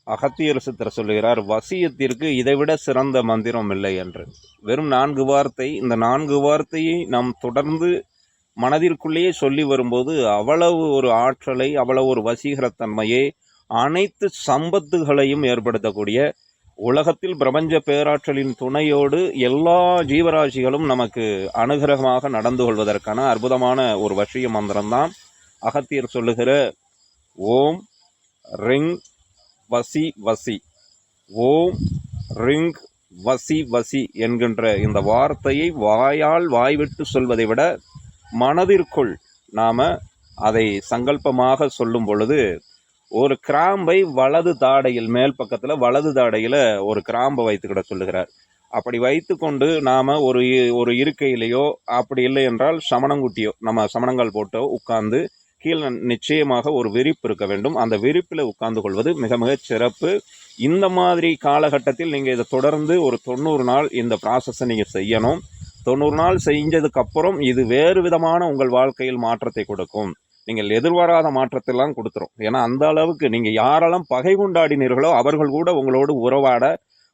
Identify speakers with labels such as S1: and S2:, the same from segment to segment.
S1: அகத்தியர் சித்தர் சொல்லுகிறார், வசியத்திற்கு இதைவிட சிறந்த மந்திரம் இல்லை என்று. வெறும் 4 வார்த்தை. இந்த 4 வார்த்தையை நாம் தொடர்ந்து மனதிற்குள்ளேயே சொல்லி வரும்போது அவ்வளவு ஒரு ஆற்றலை, அவ்வளவு ஒரு வசீகரத்தன்மையை, அனைத்து சம்பத்துகளையும் ஏற்படுத்தக்கூடிய, உலகத்தில் பிரபஞ்ச பேராற்றலின் துணையோடு எல்லா ஜீவராசிகளும் நமக்கு அனுகிரகமாக நடந்து கொள்வதற்கான அற்புதமான ஒரு வசிய மந்திரம்தான் அகத்தியர் சொல்லுகிற ஓம் ரிங் வசி வசி. ஓம் ரிங் வசி வசி என்கின்ற இந்த வார்த்தையை வாயால் வாய்விட்டு சொல்வதை விட மனதிற்குள் நாம் அதை சங்கல்பமாக சொல்லும் பொழுது, ஒரு கிராம்பை வலது தாடையில், மேல் பக்கத்தில் வலது தாடையில் ஒரு கிராம்பை வைத்துக்கிட சொல்லுகிறார். அப்படி வைத்து கொண்டு நாம் ஒரு இருக்கையிலையோ, அப்படி இல்லை என்றால் சமணங்குட்டியோ, நம்ம சமணங்கள் போட்டோ உட்கார்ந்து, கீழே நிச்சயமாக ஒரு விரிப்பு இருக்க வேண்டும். அந்த விரிப்பில் உட்கார்ந்து கொள்வது மிக மிக சிறப்பு. இந்த மாதிரி காலகட்டத்தில் நீங்கள் இதை தொடர்ந்து ஒரு 90 நாள் இந்த ப்ராசஸை நீங்கள் செய்யணும். 90 நாள் செஞ்சதுக்கப்புறம் இது வேறு விதமான உங்கள் வாழ்க்கையில் மாற்றத்தை கொடுக்கும். நீங்கள் எதிர்பாராத மாற்றத்தெல்லாம் கொடுத்துரும். ஏன்னா அந்த அளவுக்கு நீங்கள் யாரெல்லாம் பகை கொண்டாடினீர்களோ அவர்கள் கூட உங்களோடு உறவாட,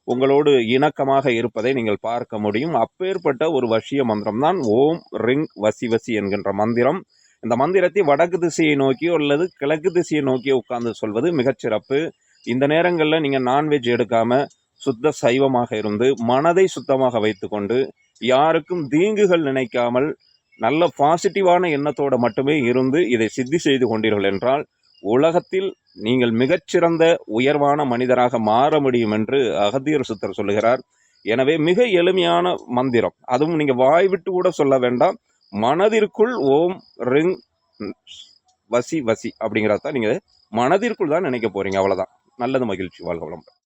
S1: உங்களோடு இணக்கமாக இருப்பதை நீங்கள் பார்க்க முடியும். அப்பேற்பட்ட ஒரு வசிய மந்திரம் தான் ஓம் ரிங் வசி வசி என்கின்ற மந்திரம். இந்த மந்திரத்தை வடக்கு திசையை நோக்கியோ அல்லது கிழக்கு திசையை நோக்கியோ உட்கார்ந்து சொல்வது மிகச்சிறப்பு. இந்த நேரங்களில் நீங்கள் நான்வெஜ் எடுக்காமல் சுத்த சைவமாக இருந்து மனதை சுத்தமாக வைத்துக்கொண்டு யாருக்கும் தீங்குகள் நினைக்காமல் நல்ல பாசிட்டிவான எண்ணத்தோடு மட்டுமே இருந்து இதை சித்தி செய்து கொண்டீர்கள் என்றால் உலகத்தில் நீங்கள் மிகச்சிறந்த உயர்வான மனிதராக மாற முடியும் என்று அகத்தியர் சித்தர் சொல்லுகிறார். எனவே மிக எளிமையான மந்திரம், அதுவும் நீங்கள் வாய் விட்டு கூட சொல்ல வேண்டாம், மனதிற்குள் ஓம் ரிங் வசி வசி அப்படிங்கிறத நீங்கள் மனதிற்குள் தான் நினைக்க போறீங்க. அவ்வளோதான். நல்லது, மகிழ்ச்சி, வாழ்க வளமுடன்.